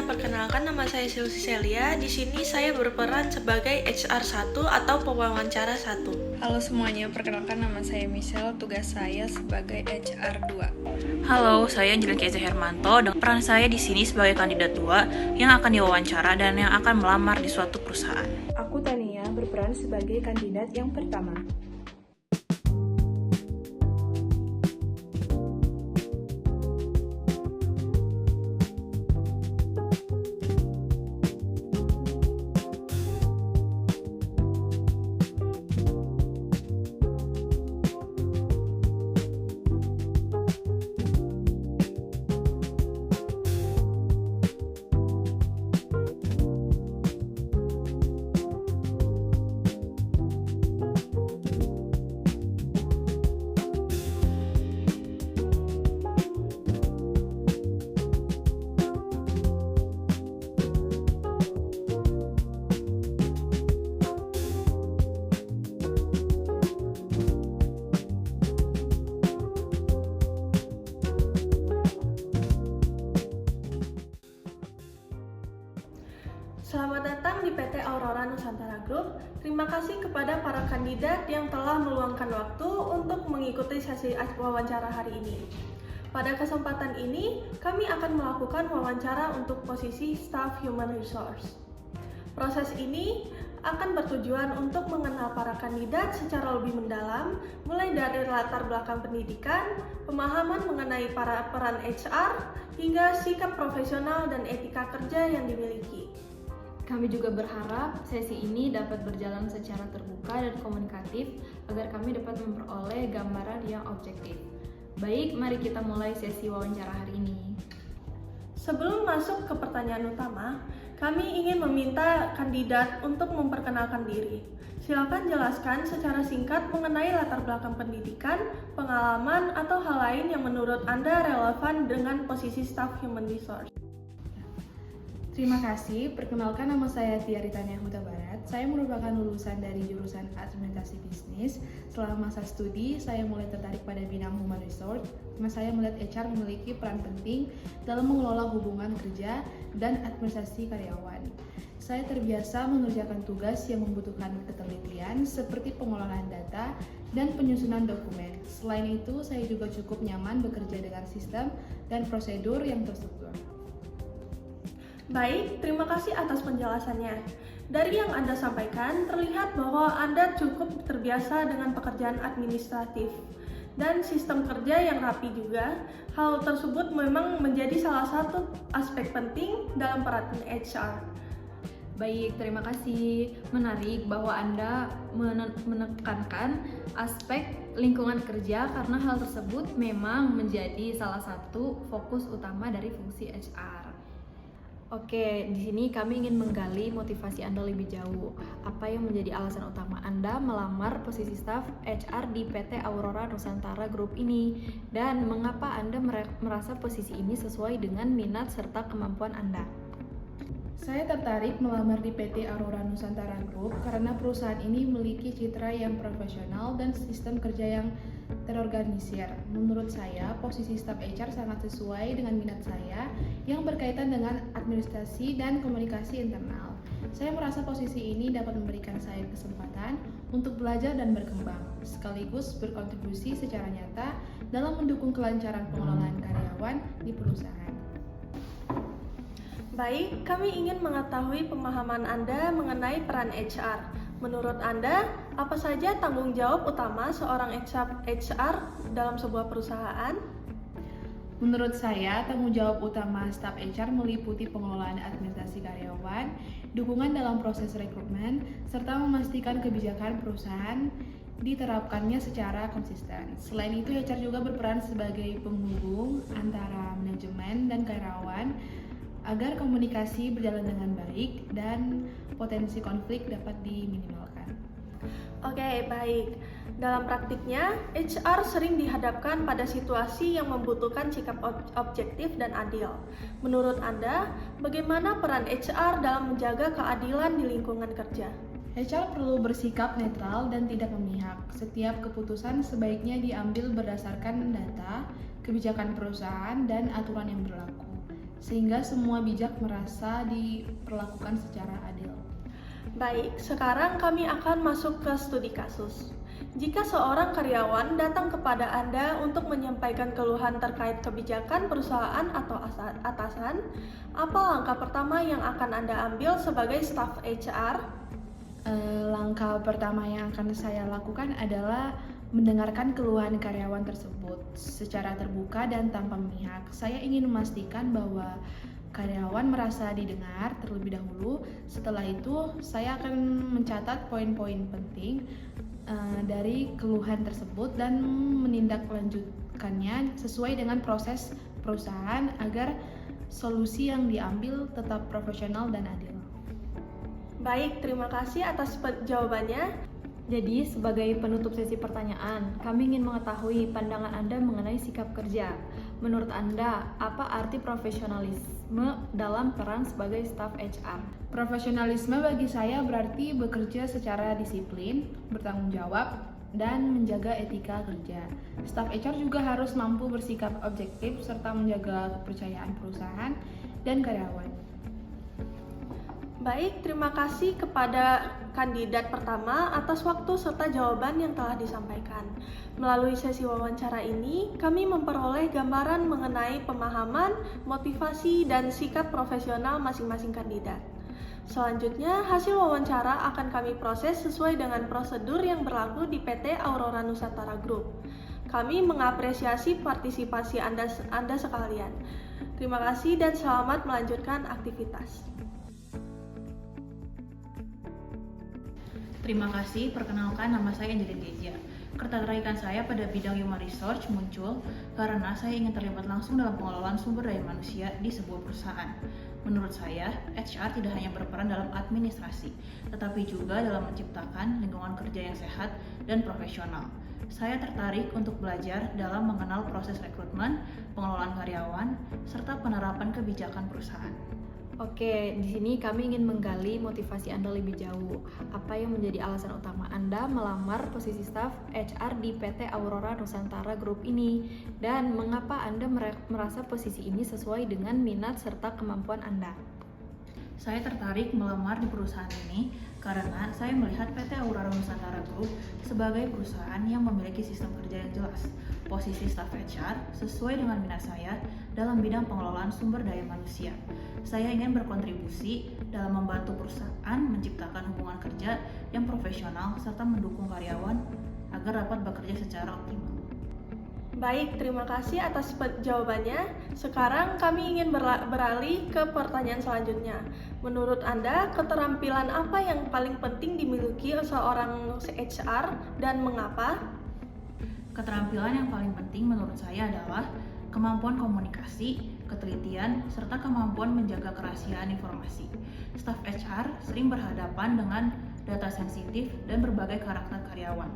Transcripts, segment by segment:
semuanya, perkenalkan nama saya Silsi Celia. Di sini saya berperan sebagai HR1 atau pewawancara 1. Halo semuanya, perkenalkan nama saya Michelle, tugas saya sebagai HR2. Halo, saya Angelika Eza Hermanto. Dan peran saya di sini sebagai kandidat 2 yang akan diwawancara dan yang akan melamar di suatu perusahaan. Aku Tania, berperan sebagai kandidat yang pertama. Selamat datang di PT Aurora Nusantara Group. Terima kasih kepada para kandidat yang telah meluangkan waktu untuk mengikuti sesi wawancara hari ini. Pada kesempatan ini, kami akan melakukan wawancara untuk posisi Staff Human Resource. Proses ini akan bertujuan untuk mengenal para kandidat secara lebih mendalam, mulai dari latar belakang pendidikan, pemahaman mengenai para peran HR, hingga sikap profesional dan etika kerja yang dimiliki. Kami juga berharap sesi ini dapat berjalan secara terbuka dan komunikatif agar kami dapat memperoleh gambaran yang objektif. Baik, mari kita mulai sesi wawancara hari ini. Sebelum masuk ke pertanyaan utama, kami ingin meminta kandidat untuk memperkenalkan diri. Silakan jelaskan secara singkat mengenai latar belakang pendidikan, pengalaman, atau hal lain yang menurut Anda relevan dengan posisi Staff Human Resource. Terima kasih, perkenalkan nama saya Tia Ritania Huta Barat. Saya merupakan lulusan dari jurusan Administrasi Bisnis. Setelah masa studi, saya mulai tertarik pada bidang Human Resource, karena saya melihat HR memiliki peran penting dalam mengelola hubungan kerja dan administrasi karyawan. Saya terbiasa mengerjakan tugas yang membutuhkan ketelitian seperti pengolahan data dan penyusunan dokumen. Selain itu, saya juga cukup nyaman bekerja dengan sistem dan prosedur yang terstruktur. Baik, terima kasih atas penjelasannya. Dari yang Anda sampaikan, terlihat bahwa Anda cukup terbiasa dengan pekerjaan administratif dan sistem kerja yang rapi juga. Hal tersebut memang menjadi salah satu aspek penting dalam peran HR. Baik, terima kasih. Menarik bahwa Anda menekankan aspek lingkungan kerja karena hal tersebut memang menjadi salah satu fokus utama dari fungsi HR. Oke, di sini kami ingin menggali motivasi Anda lebih jauh. Apa yang menjadi alasan utama Anda melamar posisi staf HR di PT Aurora Nusantara Group ini? Dan mengapa Anda merasa posisi ini sesuai dengan minat serta kemampuan Anda? Saya tertarik melamar di PT Aurora Nusantara Group karena perusahaan ini memiliki citra yang profesional dan sistem kerja yang terorganisir. Menurut saya, posisi staf HR sangat sesuai dengan minat saya yang berkaitan dengan administrasi dan komunikasi internal. Saya merasa posisi ini dapat memberikan saya kesempatan untuk belajar dan berkembang, sekaligus berkontribusi secara nyata dalam mendukung kelancaran pengelolaan karyawan di perusahaan. Baik, kami ingin mengetahui pemahaman Anda mengenai peran HR. Menurut Anda, apa saja tanggung jawab utama seorang HR dalam sebuah perusahaan? Menurut saya, tanggung jawab utama staf HR meliputi pengelolaan administrasi karyawan, dukungan dalam proses rekrutmen, serta memastikan kebijakan perusahaan diterapkannya secara konsisten. Selain itu, HR juga berperan sebagai penghubung antara manajemen dan karyawan agar komunikasi berjalan dengan baik dan potensi konflik dapat diminimalkan. Oke, baik. Dalam praktiknya, HR sering dihadapkan pada situasi yang membutuhkan sikap objektif dan adil. Menurut Anda, bagaimana peran HR dalam menjaga keadilan di lingkungan kerja? HR perlu bersikap netral dan tidak memihak. Setiap keputusan sebaiknya diambil berdasarkan data, kebijakan perusahaan, dan aturan yang berlaku. sehingga semua bijak merasa diperlakukan secara adil. Baik, sekarang kami akan masuk ke studi kasus. Jika seorang karyawan datang kepada Anda untuk menyampaikan keluhan terkait kebijakan perusahaan atau atasan, apa langkah pertama yang akan Anda ambil sebagai staf HR? Langkah pertama yang akan saya lakukan adalah mendengarkan keluhan karyawan tersebut secara terbuka dan tanpa memihak. Saya ingin memastikan bahwa karyawan merasa didengar terlebih dahulu. Setelah itu, saya akan mencatat poin-poin penting dari keluhan tersebut dan menindaklanjutkannya sesuai dengan proses perusahaan agar solusi yang diambil tetap profesional dan adil. Baik, terima kasih atas jawabannya. Jadi, sebagai penutup sesi pertanyaan, kami ingin mengetahui pandangan Anda mengenai sikap kerja. Menurut Anda, apa arti profesionalisme dalam peran sebagai staf HR? Profesionalisme bagi saya berarti bekerja secara disiplin, bertanggung jawab, dan menjaga etika kerja. Staf HR juga harus mampu bersikap objektif serta menjaga kepercayaan perusahaan dan karyawan. Baik, terima kasih kepada kandidat pertama atas waktu serta jawaban yang telah disampaikan. Melalui sesi wawancara ini, kami memperoleh gambaran mengenai pemahaman, motivasi, dan sikap profesional masing-masing kandidat. Selanjutnya, hasil wawancara akan kami proses sesuai dengan prosedur yang berlaku di PT Aurora Nusantara Group. Kami mengapresiasi partisipasi Anda sekalian. Terima kasih dan selamat melanjutkan aktivitas. Terima kasih, perkenalkan nama saya Angelin Deja. Ketertarikan saya pada bidang human research muncul karena saya ingin terlibat langsung dalam pengelolaan sumber daya manusia di sebuah perusahaan. Menurut saya, HR tidak hanya berperan dalam administrasi, tetapi juga dalam menciptakan lingkungan kerja yang sehat dan profesional. Saya tertarik untuk belajar dalam mengenal proses rekrutmen, pengelolaan karyawan, serta penerapan kebijakan perusahaan. Oke, di sini kami ingin menggali motivasi Anda lebih jauh. Apa yang menjadi alasan utama Anda melamar posisi staf HR di PT Aurora Nusantara Group ini? Dan mengapa Anda merasa posisi ini sesuai dengan minat serta kemampuan Anda? Saya tertarik melamar di perusahaan ini karena saya melihat PT Aurora Nusantara Group sebagai perusahaan yang memiliki sistem kerja yang jelas. Posisi staf HR sesuai dengan minat saya dalam bidang pengelolaan sumber daya manusia. Saya ingin berkontribusi dalam membantu perusahaan menciptakan hubungan kerja yang profesional serta mendukung karyawan agar dapat bekerja secara optimal. Baik, terima kasih atas jawabannya. Sekarang kami ingin beralih ke pertanyaan selanjutnya. Menurut Anda, keterampilan apa yang paling penting dimiliki seorang HR dan mengapa? Keterampilan yang paling penting menurut saya adalah kemampuan komunikasi, ketelitian, serta kemampuan menjaga kerahasiaan informasi. Staf HR sering berhadapan dengan data sensitif dan berbagai karakter karyawan,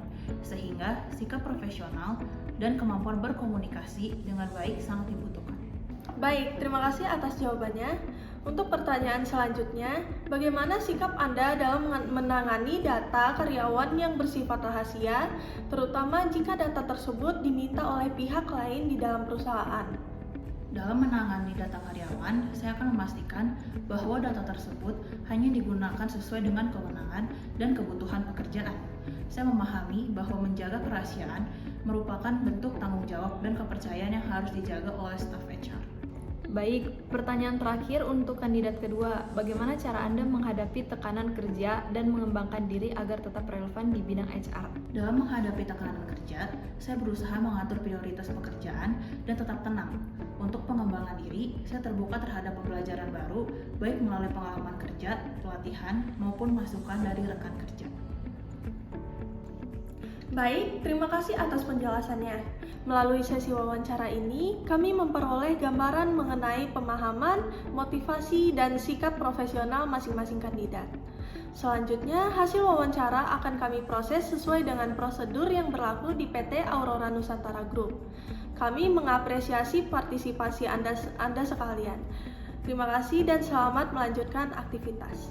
sehingga sikap profesional dan kemampuan berkomunikasi dengan baik sangat dibutuhkan. Baik, terima kasih atas jawabannya. Untuk pertanyaan selanjutnya, bagaimana sikap Anda dalam menangani data karyawan yang bersifat rahasia, terutama jika data tersebut diminta oleh pihak lain di dalam perusahaan? Dalam menangani data karyawan, saya akan memastikan bahwa data tersebut hanya digunakan sesuai dengan kewenangan dan kebutuhan pekerjaan. Saya memahami bahwa menjaga kerahasiaan merupakan bentuk tanggung jawab dan kepercayaan yang harus dijaga oleh staf HR. Baik, pertanyaan terakhir untuk kandidat kedua. Bagaimana cara Anda menghadapi tekanan kerja dan mengembangkan diri agar tetap relevan di bidang HR? Dalam menghadapi tekanan kerja, saya berusaha mengatur prioritas pekerjaan dan tetap tenang. Untuk pengembangan diri, saya terbuka terhadap pembelajaran baru, baik melalui pengalaman kerja, pelatihan, maupun masukan dari rekan kerja. Baik, terima kasih atas penjelasannya. Melalui sesi wawancara ini, kami memperoleh gambaran mengenai pemahaman, motivasi, dan sikap profesional masing-masing kandidat. Selanjutnya, hasil wawancara akan kami proses sesuai dengan prosedur yang berlaku di PT Aurora Nusantara Group. Kami mengapresiasi partisipasi Anda sekalian. Terima kasih dan selamat melanjutkan aktivitas.